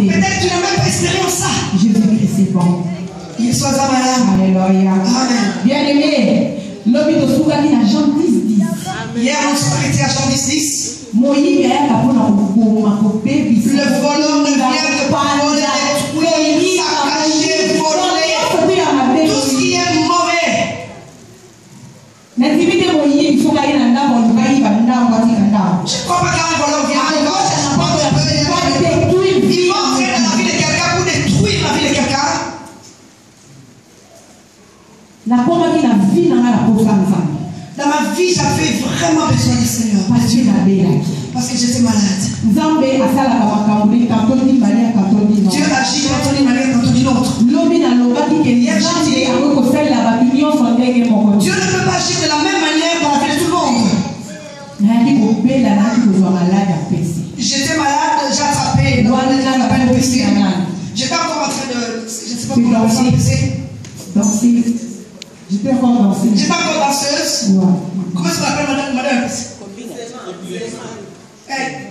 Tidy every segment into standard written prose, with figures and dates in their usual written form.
Peut-être tu n'as même pas expérimenté ça. Jésus-Christ c'est bon. Il soit malade. Alléluia. Amen. Bien-aimé, l'homme de Soukali n'a Jean 10. Hier, on s'est arrêté à Jean 10. Le voleur ne vient que pas voler, détruire, saccager, voler. Tout ce qui est mauvais. Je crois pas qu'un voleur vient à gauche, il va entrer dans la vie de quelqu'un pour détruire la vie de quelqu'un. Dans ma vie, j'avais vraiment besoin du Seigneur. Parce que j'étais malade. Dieu agit tantôt d'une manière, tantôt d'une autre. Dieu ne peut pas agir de la même manière dans la vie de tout le monde. J'étais malade, j'ai attrapé. J'étais encore en train de. Je ne sais pas comment ça danser. J'étais encore danseuse. J'étais encore danseuse. Ouais. Comment ça s'appelle madame?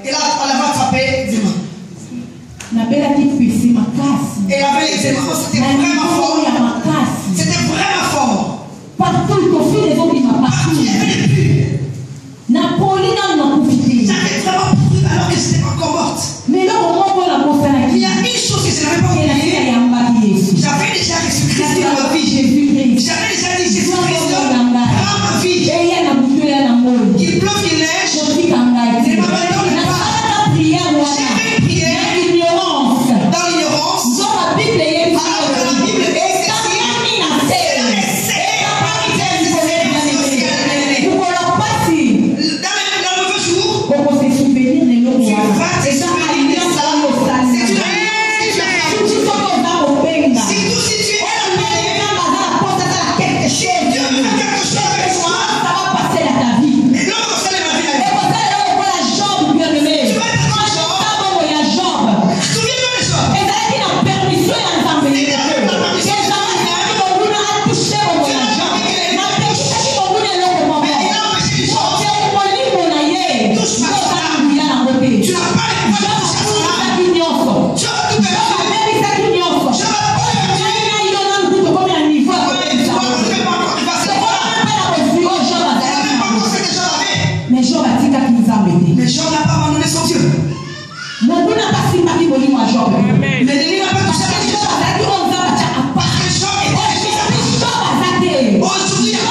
Et là, on l'avait attrapé, dis-moi. Elle avait les éléments, c'était vraiment fort. C'était vraiment fort. Partout, il y avait des pus. J'avais vraiment pris alors que j'étais encore morte. Mais là, il y a une chose que je n'avais pas oubliée. J'avais déjà Jésus-Christ dans ma vie. J'avais déjà dit Jésus-Christ dans ma vie. Qu'il pleuve, qu'il neige, ne m'abandonne pas. J'ai fait une prière dans l'ignorance. Alors que la Bible est Mais Job n'a pas abandonné son Dieu. Mais l'ennemi n'a pas touché à Job. Parce que Job était aujourd'hui, il y a pas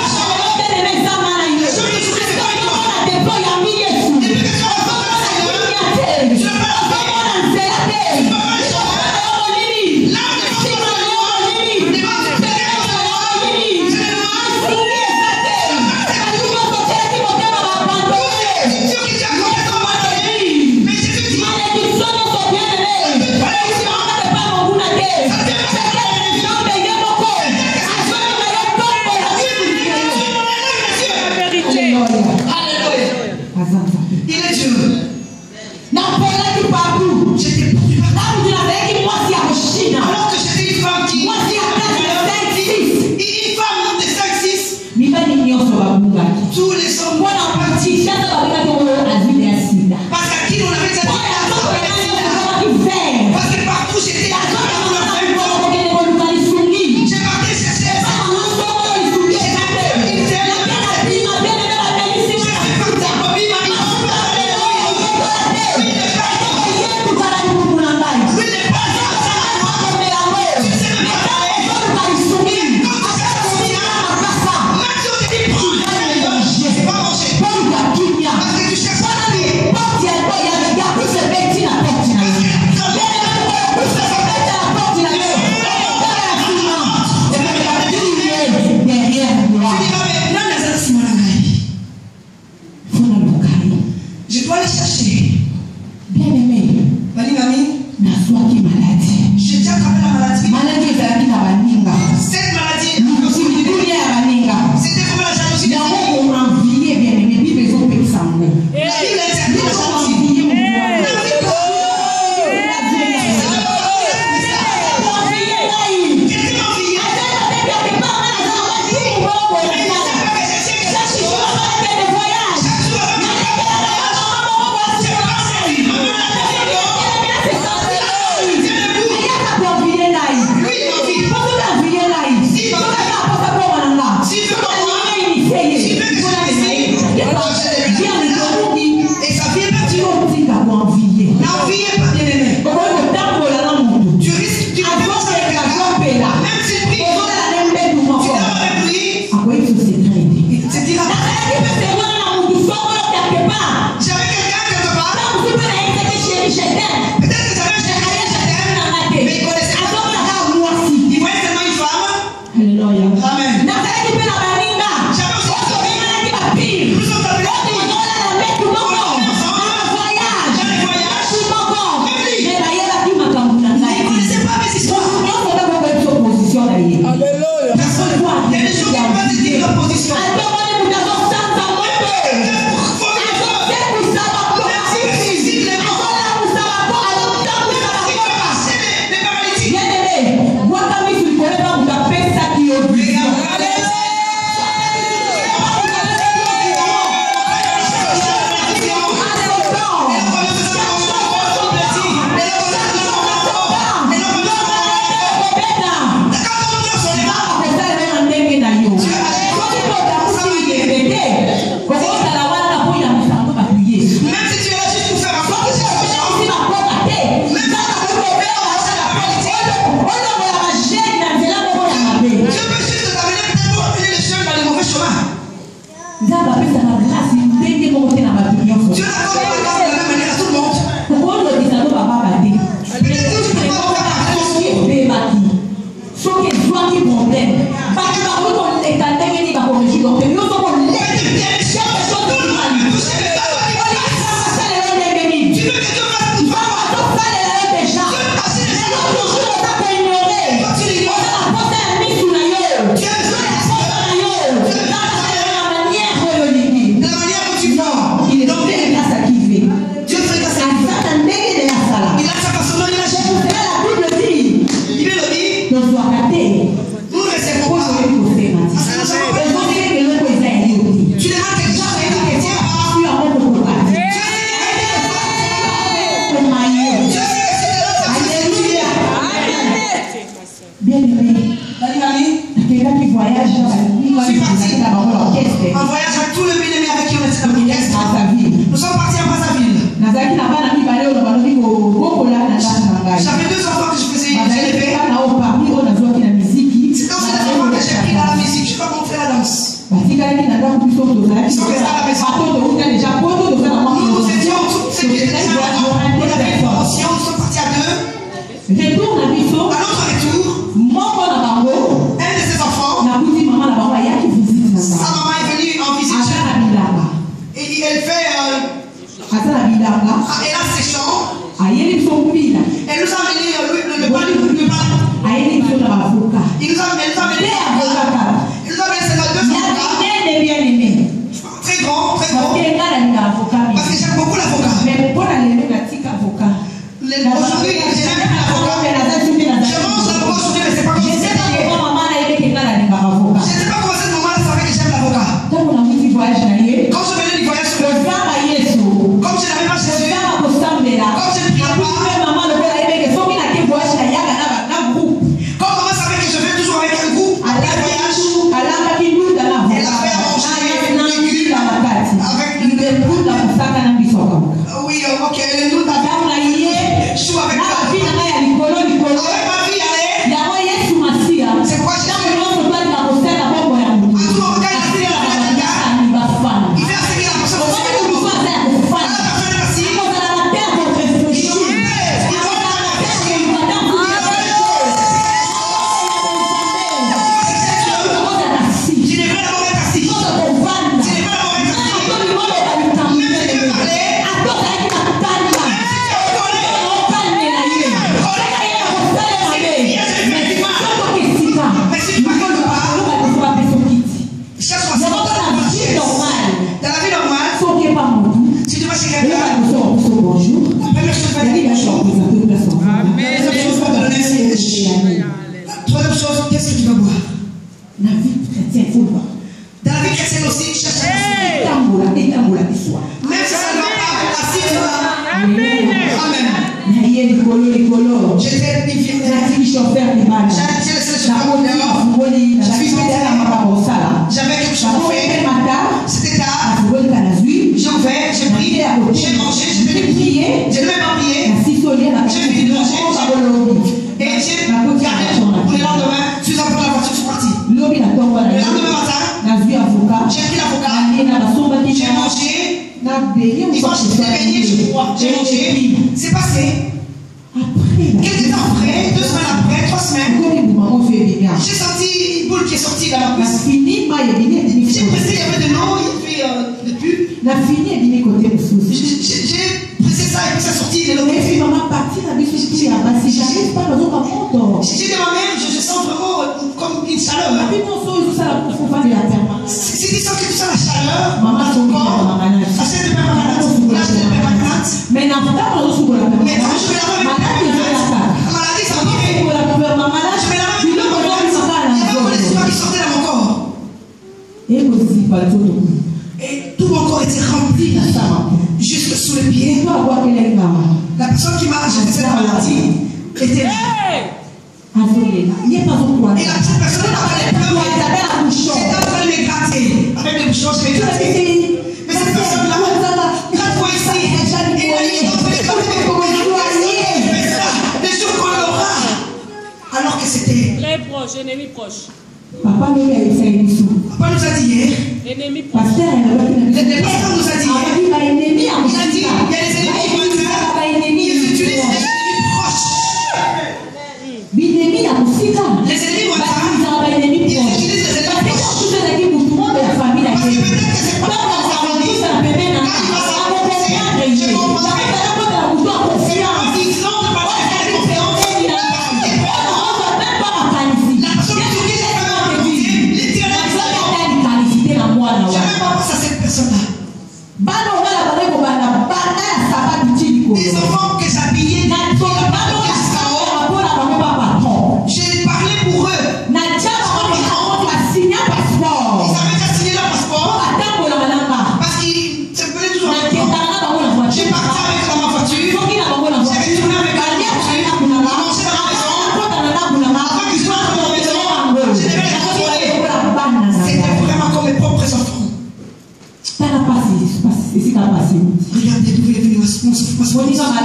En voyage avec tout le bien-aimé avec qui on était dans l'orchestre. Nous sommes partis à Brazzaville. J'avais 2 enfants que je faisais élever. C'est dans ces enfants que j'ai pris dans la musique. Je ne vais pas montrer la danse. Ils sont restés à la maison. Nous étions toutes ces pieds de on avait une promotion, nous sommes partis à 2. À notre retour, un de ses enfants, sa maman est venue en visite. Et elle fait. Elle a ses chants. Elle nous a amené le pain. Il nous a amené ses 2 avocats. Très grand. Parce que j'aime beaucoup l'avocat. Aujourd'hui, j'aime l'avocat. Je mange l'avocat aujourd'hui, mais c'est pas comme ça. Je ne sais pas comment cette maman savait que j'aime l'avocat. Quand je venais du voyage, comme je n'avais pas Jésus, comme je ne priais pas, comme maman savait que je vais toujours avec un groupe après le voyage, elle a fait à manger avec le légume, avec le oui, ok, le nous d'abord, je suis avec ma vie, allez. C'est pourquoi je suis j'avais quelque chose à faire. C'était tard. J'ai prié, j'ai mangé, j'ai prié. Je ne vais pas prier. J'ai fini de manger. Et j'ai gardé pour le lendemain. Je suis en train de la voiture, je suis parti. Le lendemain matin, j'ai pris l'avocat. J'ai mangé. Ils ont acheté des beignets, je crois. J'ai mangé. C'est passé. Quelques temps après, 2 semaines après, 3 semaines, j'ai senti une boule qui est sortie dans la cuisse. J'ai pressé, il y avait de l'eau, il y avait de pub. J'ai pressé ça et puis ça sortit de l'eau. J'ai dit de ma mère, je sens vraiment comme une chaleur. C'est dit ça que tu sens la chaleur dans ton corps. Achète de permanente. Achète de permanente. Mais quand je vais la maladie, ça va bien. Je vais la il y avait un espoir qui sortait dans mon corps. Et tout mon corps était rempli jusque sous les pieds. La personne qui m'a acheté cette maladie était là. Et la petite personne n'a pas les pleurs. J'étais en train de les gratter. Avec des bouchons, je les grattais. Mais cette personne-là, gratte-moi ici. Et là, il est en train de les jours qu'on l'aura. Alors que c'était. Les proches, ennemis proches. Papa nous a dit hier. Ennemis proches. Le pasteur nous a dit hier. Il a dit il y a des ennemis qui utilisent les ennemis proches. Les ennemis lointains, ils utilisent les ennemis proches. Parce que peut-être que c'est pas dans la famille. Quand il va s'approcher, je comprends. Bado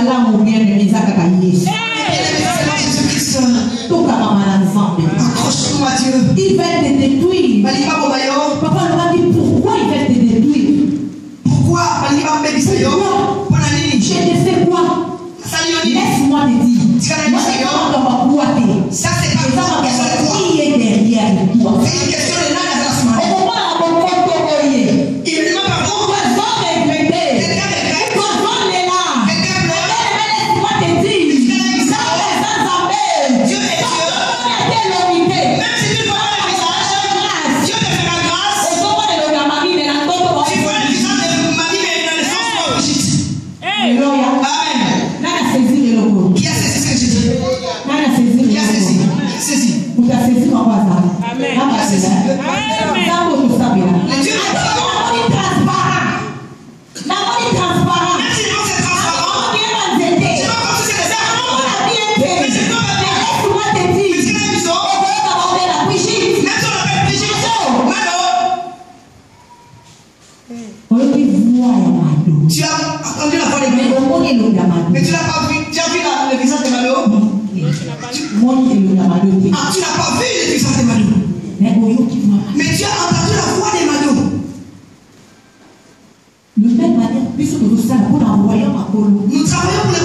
malamu bien aimé Zaka Yesu. Jésus-Christ. Accroche-nous à Dieu. Il va te détruire. Papa nous dit pourquoi il va te détruire. Pourquoi? Je te fais quoi? Laisse-moi te dire. Moi, ça c'est pas qui est derrière toi. C'est une question de l'âge. Et comment il ne m'a pas Tu as entendu la voix de Malo, mais tu n'as pas vu. Tu as vu le visage de Malo? Ah, tu n'as pas vu le visage de Malo. Mais tu as entendu la voix de Malo. De même manière, puisque nous travaillons pour le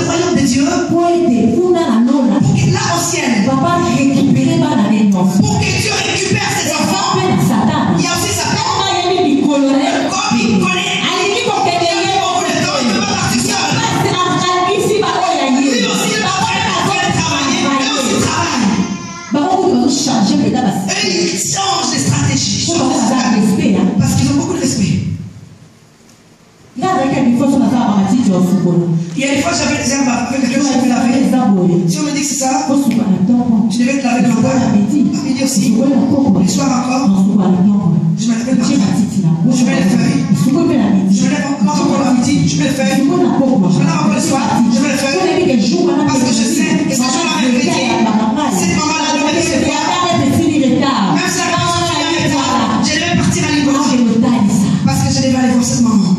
royaume de Dieu. Pour que là au ciel, papa récupérer pour que Dieu récupère ses enfants. Il y a aussi Satan. Comme il connaît. Et ils changent de stratégie. Parce qu'ils ont beaucoup de respect. Il y a des fois j'avais des herbes avec lesquelles je me lavais. Si on me dit que c'est ça, tu devais te laver le matin, à midi aussi, le soir encore. Je me lève le matin, je mets les feuilles. Je me lève encore le midi, je mets les feuilles. Je me lève encore le soir, je mets les feuilles. Parce que je sais que ce jour-là, cette maman-là doit me dire c'est quoi. Même si la je devais partir à Liban. Parce que je devais aller voir cette maman.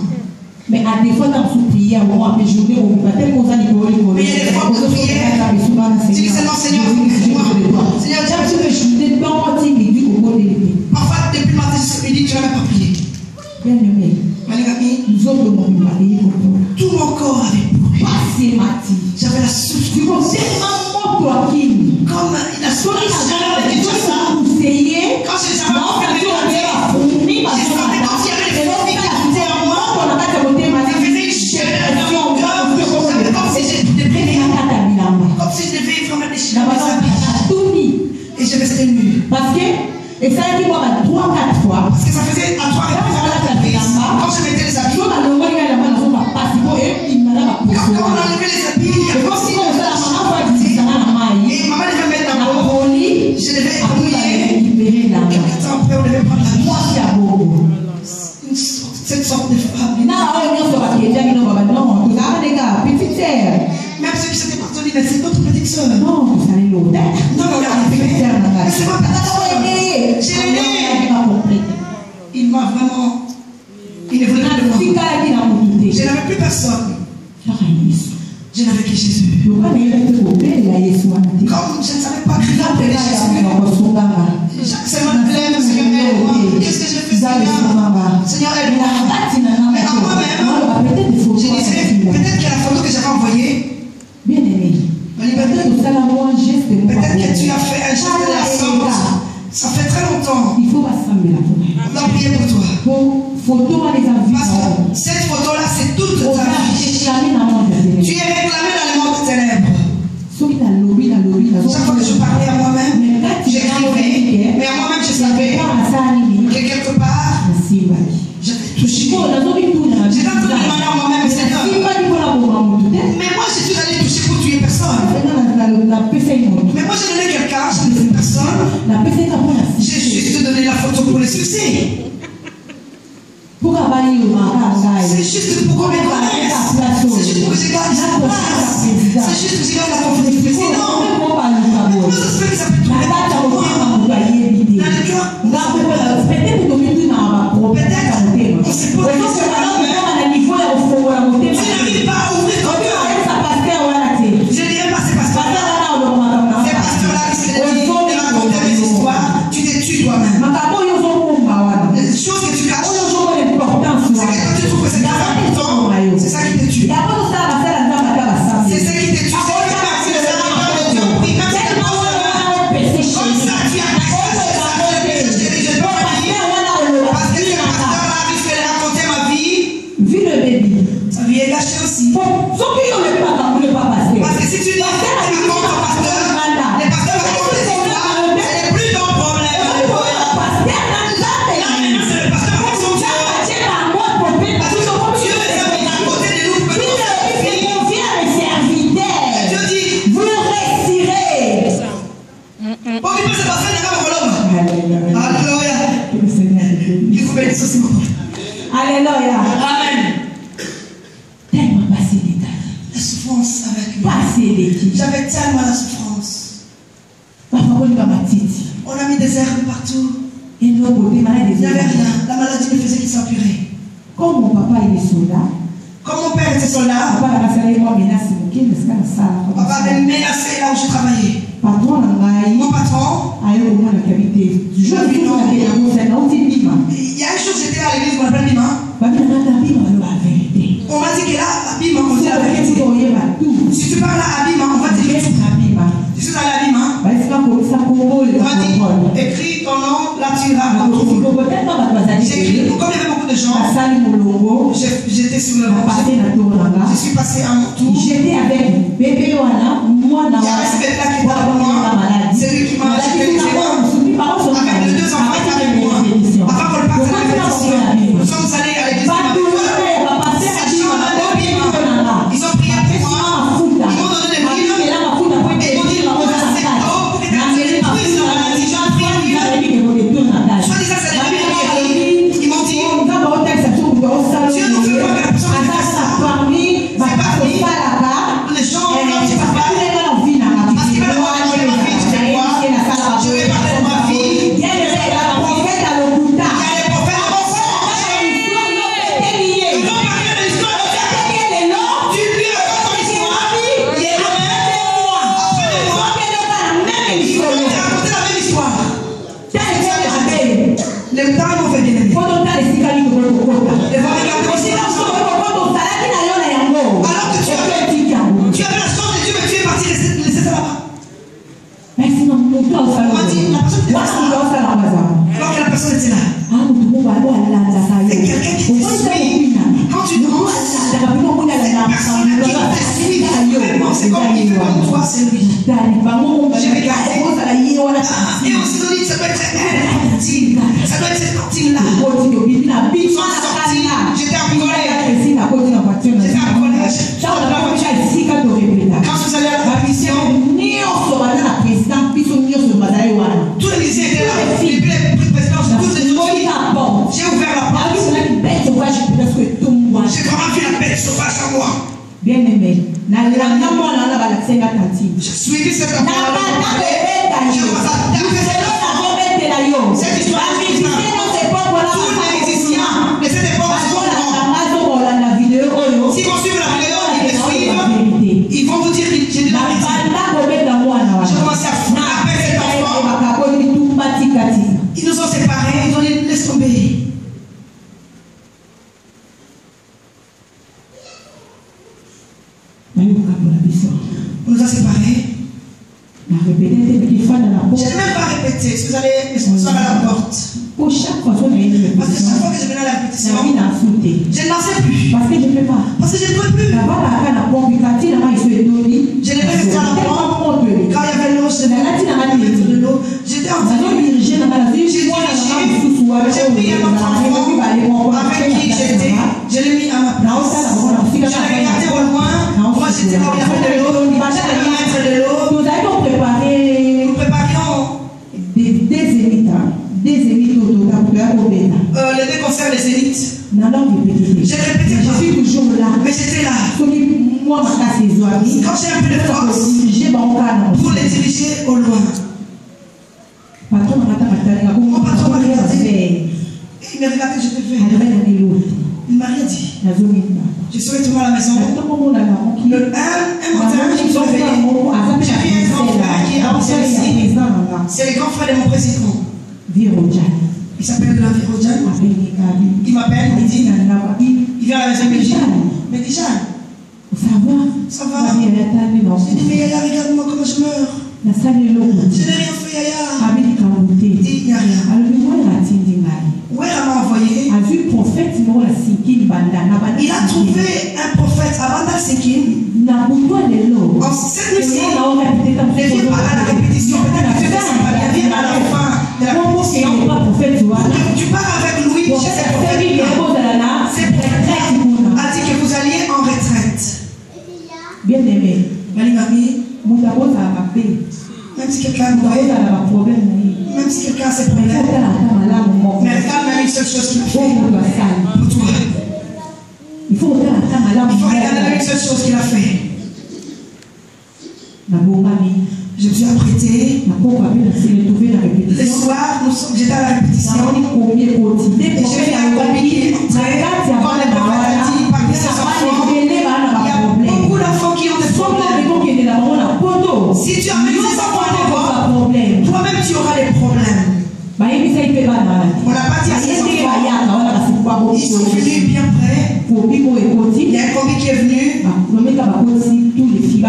Mais à des fois, dans une prière, on va journée, on va tellement aux années. Mais il y a des fois où on prière. Tu dis seulement Seigneur, moi. Seigneur, tu veux chuter. Parfois, depuis le matin jusqu'à midi, tu n'as même pas prié. Bien aimé, nous autres, tout mon corps avait brûlé. J'avais la souffle. Comme la souffle. Quand j'ai jamais enfermé la terre, j'ai senti comme s'il y avait des forces qui étaient en moi. Ça faisait une chaleur dans mon cœur. J'avais comme si j'étais prêt. Comme si je devais vraiment déchirer mes habits. Et je restais nu. Parce que, et ça dit moi 3-4 fois. Parce que ça faisait à 3 reprises. Quand je mettais les habits. Quand on enlevait les habits, il y a comme si et maman devait mettre la peau. Je devais appuyer. Quelques temps après, on devait prendre la peau. Cette sorte de femme. Même si c'était partenaire, mais c'est notre petite soeur. Non, vous allez l'autre. Non, c'est ma petite soeur. J'ai aidé. Il m'a vraiment. Il est venu de moi. Je n'avais plus personne. Je n'avais que Jésus. Comme je ne savais pas crier appeler Jésus. C'est ma plaie, Seigneur, aide-moi. Qu'est-ce que je fais, Seigneur? Seigneur, aide-moi. Mais à moi-même, je disais, peut-être que la photo que j'avais envoyée, bien aimé, peut-être que tu as fait un geste de la sorte. Ça fait très longtemps. Il faut rassembler la forêt. On va prier pour toi. Parce que cette photo-là, c'est toute ta vie. Tu es réclamé dans le monde ténèbres. Chaque fois que je parlais à moi-même, j'écrivais, mais à moi-même je savais que quelque part, j'étais touché. J'étais en train de demander à moi-même, Seigneur, mais moi je suis allé toucher pour tuer personne. Mais moi j'ai donné quelqu'un, je ne fais personne. J'ai juste donné la photo pour le succès. C'est juste pour qu'on me connaisse. C'est juste pour que je gagne la place. C'est juste que je gagne la confiance du président. Comment ça se fait que ça peut tourner dans le cœur? Peut-être, on s'est posé sur la main. Tu n'arrives pas à ouvrir ton cœur. Alléluia. Il faut bénir ceci. Alléluia. Amen. Tellement passé d'état. La souffrance avec lui. Passé d'état. J'avais tellement la souffrance. On a mis des herbes partout. Il n'y avait rien. La maladie ne faisait qu'il s'empirait. Comme mon papa il est soldat. Comme mon père était soldat. Papa avait menacé là où je travaillais. Mon patron. Il y a une chose, j'étais à l'église, on appelle Bima. On m'a dit que là, à Bima, on dit la vérité. Si tu parles à Bima, on va te dire. Je suis allé à Bima. On m'a dit, écris ton nom, là tu iras. J'ai écrit, comme il y avait beaucoup de gens, j'étais sur le banc. Je suis passé à mon tour. J'étais avec bébé Wana, moi il y a un bébé là qui était avec moi. C'est lui qui m'a acheté les enfants. Avec les deux enfants qui étaient avec moi. Avant qu'on le parte à la répétition, nous sommes allés à l'église. Ils ont prié pour moi. Ils m'ont donné des livres. Et ils m'ont dit, on va cette eau pour que tu aies prise dans la maladie. J'ai prié. Soit disant, c'est des bébés. Ils m'ont dit, Dieu ne veut pas que la personne fasse ça. C'est parmi les gens quand tu vas parler. Parce qu'il va le voir de ma vie, tu sais quoi? Je vais parler de ma vie. Il y a les prophètes. Ils vont parler de l'histoire de Dieu. Tu lui racontes ton histoire. Il est après moi. Ils vont te raconter la même histoire. Les temps ils vont faire bien. Ils vont regarder aussi. Alors que tu as vu la chance de Dieu, mais tu es parti laisser ça là-bas. On m'a dit, la personne était là. Alors que la personne était là. C'est quelqu'un qui te suit. Quand tu danses, cette personne qui te suit vraiment, c'est comme il fait comme toi, c'est lui. J'ai regardé. Et on s'est dit, ça doit être elle, la cantine. Ça doit être cette cantine-là. J'étais en collège. J'étais en collège. Quand je suis allé à la mission, tous les lycées étaient là. Les présidents, tous les autres. J'ai ouvert la porte. J'ai vraiment vu la bête sauvage à moi. Bien aimé. J'ai suivi cette affaire. Cette histoire de tous les musiciens de cette époque, s'ils vont suivre la vidéo, ils me suivent, ils vont vous dire que j'ai de la vérité. J'ai commencé à frapper cet enfant. Ils nous ont séparés, ils ont dit laisse tomber. On nous a séparés. Je n'ai même pas répété. Si vous allez à la porte. Parce que chaque fois que je venais à la répétition, je ne dansais plus. Parce que je ne peux pas. Parce que je ne peux plus. Je n'ai pas resté à la porte. Quand il y avait l'eau, je devais mettre de l'eau. J'étais en train de diriger. J'ai pris un autre enfant avec qui j'étais. Je l'ai mis à ma place. Je l'ai regardé au loin. Moi, j'étais là où il y avait de l'eau. J'allais me mettre de l'eau. Nous préparions les deux concerts des élites. J'ai répété pas. Mais j'étais là. Quand j'ai un peu de force pour les diriger au loin. Mon patron m'a regardé. Il m'a regardé, je te fais. Il m'a rien dit. Je suis retourné à la maison. Un matin, je me suis réveillé. J'ai vu un grand frère qui est ancien ici. C'est le grand frère de mon président. Il s'appelle Virodjan. Il m'appelle, il dit, il vient à la maison, il me dit, mais déjà, ça va. J'ai dit, mais Yaya, regarde-moi comment je meurs. Je n'ai rien fait, Yaya. Il dit, il n'y a rien. Où elle m'a envoyé? Il a trouvé un prophète avant d'Al-Sekin. En cette mission, ne viens pas à la répétition. Peut-être que tu ne sais pas bien. Viens à la fin de la répétition. Tu pars avec Louis chez ses prophètes. C'est prêtre. A dit que vous alliez en retraite. Bien aimé. Mamie, même si quelqu'un a un problème, même si quelqu'un a ses problèmes, mais regarde même une seule chose qu'il a fait pour toi. Il faut regarder même une seule chose qu'il a fait. Je me suis apprêté. Le soir, j'étais à la répétition. Et j'ai vu un commis qui est entré quand les prophètes ont dit parmi ses enfants. Il y a beaucoup d'enfants qui ont des problèmes. Si tu amènes ces enfants à l'école, toi-même tu auras des problèmes. On n'a pas dit à ces enfants. Ils sont venus bien près. Il y a un commis qui est venu. Ils sont venus toutes les filles.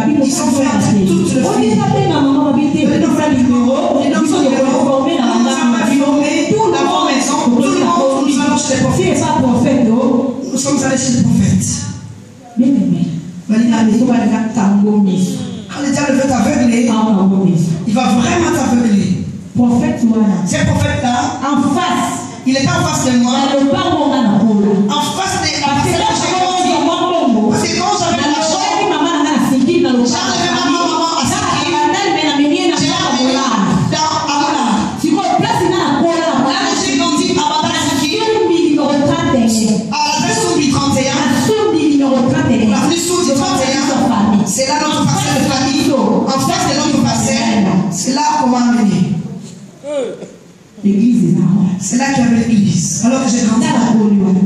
Nous sommes allés chez le prophète. Quand le diable veut t'aveugler, il va vraiment t'aveugler. Ce prophète-là, en face, il n'est pas en face de moi. En face de la personne que j'ai grandi. Parce que quand j'avais la chance, j'arrivais maman à Sikkim. J'ai arrivé dans Amola. Là où j'ai grandi à Sikkim, à l'adresse Soumbi 31. L'avenue Soumbi 31. C'est là notre parcelle de famille. En face de notre parcelle, c'est là qu'on m'a amené. L'église est là. C'est là qu'il y avait l'église. Alors que j'ai grandi là.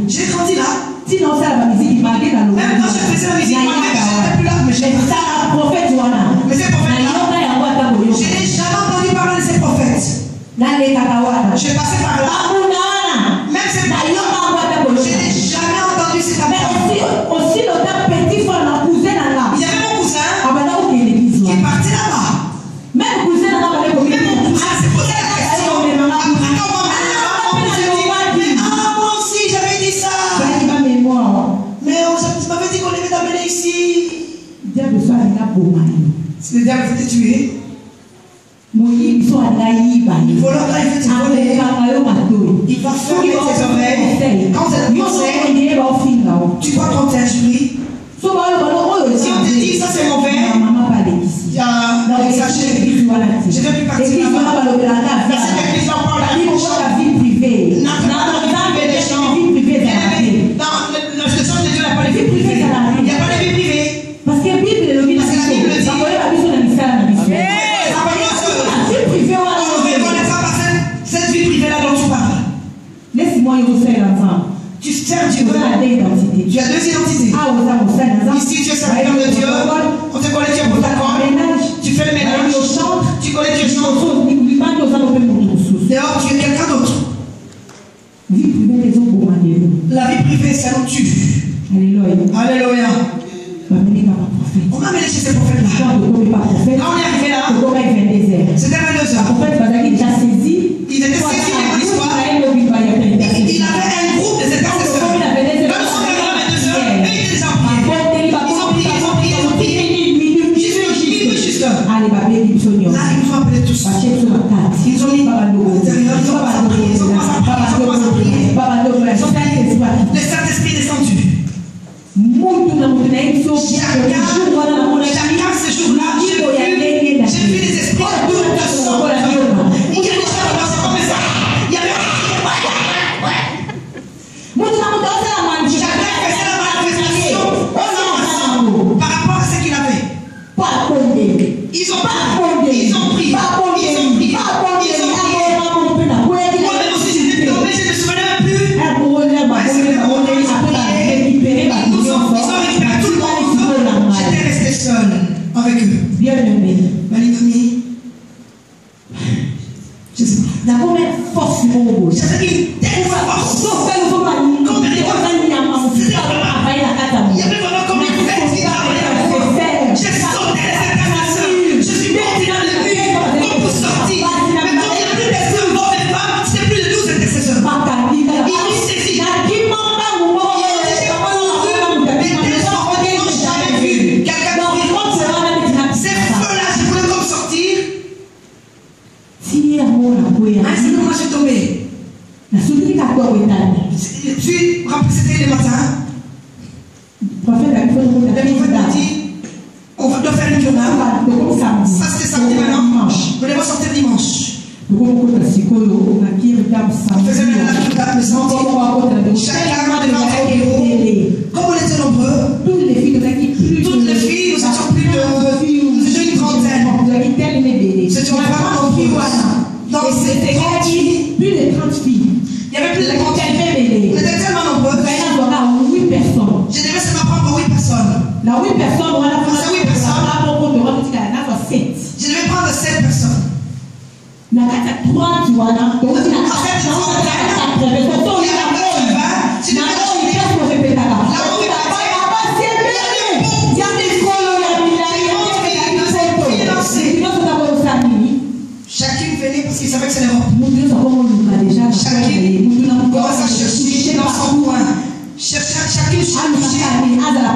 J'ai grandi là. Sinon, ça la musique qui marquait dans le même quand je faisais la musique, je n'étais plus là. Mais j'ai ça, prophète Joana. Mais ces prophètes-là, je n'ai jamais entendu parler de ces prophètes. Je passais par là. Même ces prophètes-là, je n'ai jamais entendu ces prophètes. Aussi, l'autre petit frère, ma cousine, là. Il y avait mon cousin qui est parti là-bas. Même cousin, là, c'est posé la question. Après, quand on m'a dit, moi aussi, j'avais dit ça. Mais tu m'avais dit qu'on devait t'amener ici. Si le diable veut te tuer, Il volontaire, il veut te voler. Il va fermer tes oreilles. Quand tu as tu vois quand tu es injurié. Si on te dit ça c'est mauvais, il y a des sachets. Je ne vais plus partir là-bas. Parce que l'église en parle la vie privée. Dans le sens de Dieu, il n'y a pas de vie privée. Il n'y a pas de vie privée. Parce que la Bible le dit. Parce que la Bible le dit. Cette vie privée là dont tu parles. Laisse-moi y refaire l'enfant. Tu sers Dieu. Tu as deux identités. Tu as deux identités. Ici tu es serviteur de Dieu. On te connaît, tu es protocole. Tu fais le ménage. Tu connais, tu chantes. Dehors, tu es quelqu'un d'autre. La vie privée, ça nous tue. Alléluia. On m'a amené chez ces prophètes-là. Quand on est arrivé là, c'était 22 heures. Ils étaient saisis de mon histoire. Il avait un groupe de intercesseurs. Quand nous sommes arrivés à 22 heures, eux ils étaient déjà priés. Ils ont prié. Juste. Là, ils nous ont appelés tous. Ils ont mis à l'intérieur. Ils ont commencé à prier. Le Saint-Esprit est descendu. Chacun ce jour-là, j'ai vu des esprits de doute, de sang. Il y a des gens qui passaient comme ça. Il y avait chacun faisait la manifestation par rapport à ce qu'il avait. Ils ont pris. Moi-même aussi, j'étais tombé, je ne me souvenais plus. Ils ont récupéré tout le monde. J'étais resté seul avec eux. Bien-aimé. Malinami. Je sais pas. La première force du monde. J'avais une telle force. Il y avait vraiment comme une fête qui travaillait. J'ai sauté les intercesseurs. Je suis monté dans le mur comme pour sortir. Mais quand il y a plus d'esprits morts des femmes, c'était plus de 12 intercesseurs. Ils m'ont saisi. Ils ont dit, j'ai pas jamais vu quelqu'un mourir comme ça. Ces feux-là, je voulais comme sortir. Sinon, moi j'ai tombé. Puis, c'était le matin. Le prophète m'a dit, on doit faire une journée. Ça c'était samedi maintenant. Le dévotion faisait même la toute mais sans chacun devant un héros. Comme on était nombreux, toutes les filles, nous étions plus de une trentaine. Nous étions vraiment nombreuses. Donc c'était plus de 30 filles. Il y avait plus de 30 filles. On était tellement nombreux. Je devais seulement prendre 8 personnes. La 8 personnes, on a fait 8 personnes. Je devais prendre 7 personnes. La 3, tu vois, là. Donc, il y a 80. Chacune venait parce qu'il savait que c'est l'Europe. Chacune commence à chercher dans son coin. Chacune cherchait qu'elle soit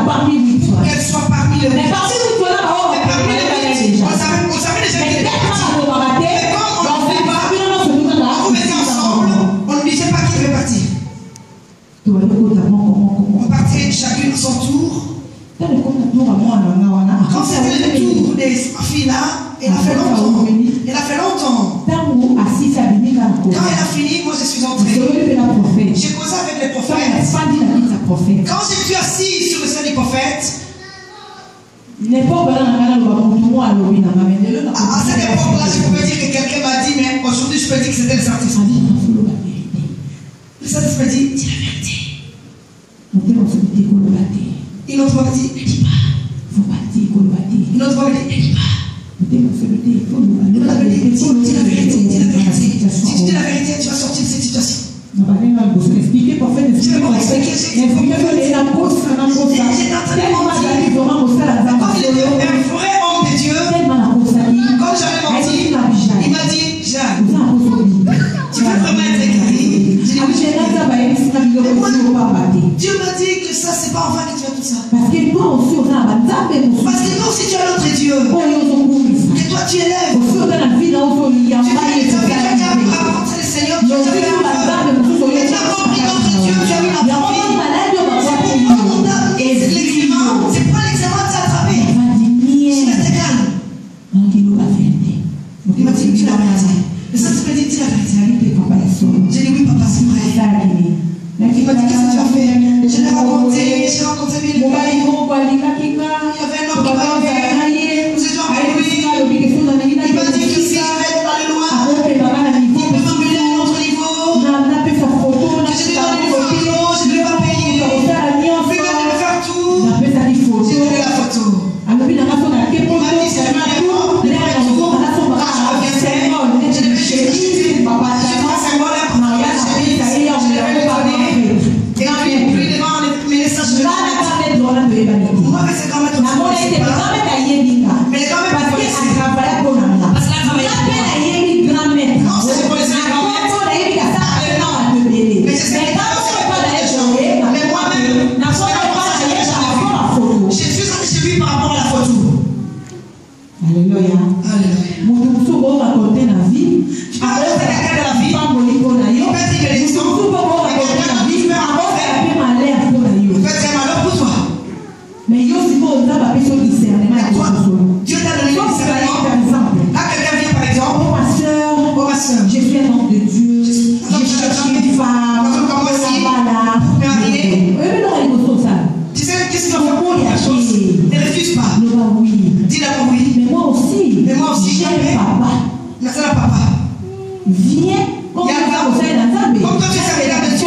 parmi les 8. Mais parmi les 8, on savait déjà qu'elle était partie. Mais quand on ne fait pas, on vous mettait ensemble, on n'obligeait pas qui devait partir. On partait chacune à son tour. Quand c'était le tour des filles-là, elle a fait longtemps. Elle a fait longtemps. Quand elle a fini, moi je suis entrée. J'ai causé avec les prophètes. Quand je suis assis sur le sein des prophètes, à cette époque-là, je pouvais dire que quelqu'un m'a dit, mais aujourd'hui je peux dire que c'était le Saint-Esprit. Le Saint-Esprit dit, dis la vérité. Une autre fois, dit, ne dis pas. Une autre fois, dit, ne dis pas. Dis la vérité. Si tu dis la vérité, tu vas sortir de cette situation. Expliquer pour faire des quand un vrai homme de Dieu, quand j'avais menti, il m'a dit, Jeanne, tu veux vraiment être écrit? Dieu m'a dit que ça, c'est pas en vain que tu as tout ça. Parce que toi aussi tu as l'autre Dieu. Que toi tu élèves. Tu as rencontré le Seigneur, tu as vu le feu. Et tu as compris notre Dieu, tu as eu la vie. C'est pourquoi l'examen t'a attrapé. Je restais calme. Il m'a dit, dis la vérité. Le Saint-Esprit dit, dis la vérité. J'ai dit, oui, papa, c'est vrai. Il m'a dit, qu'est-ce que tu as fait? Je l'ai raconté, j'ai rencontré bien le pays. Il y avait un homme qui m'a fait. Nous étions avec lui. Il m'a dit que si je vais être allé loin, on peut m'emmener à un autre niveau. Que je lui donne une photo, je ne vais pas payer. Lui-même de me faire tout. J'ai donné la photo. Il m'a dit, c'est le même moment, le même tour. Quand je reviendrai, je devais chercher. Je passe un bon là pour mariage. Je devais le donner. Et puis, plus devant mes messages de moi, mais c'est quand même trop pas. Mais les grand-mères pas pour laisser. Parce que la grand-mère. Non, c'est pour laisser la grand-mère. Mais je sais pas. Mais moi-même, je suis sorti chez lui par rapport à la photo. Alléluia. Tu peux raconter quelqu'un de la vie. Tu peux dire que les gens fait très malheur pour toi. Mais Dieu t'a donné le discernement. Là, quelqu'un vient par exemple. Oh ma soeur, j'ai fait un homme de Dieu. J'ai cherché une femme. Tu sais qu'est-ce qu'il va faire pour la chose? Ne refuse pas. Dis-la oui. Mais moi aussi, j'ai un papa. Mais c'est la papa. Viens. Comme toi tu es serviteur de Dieu.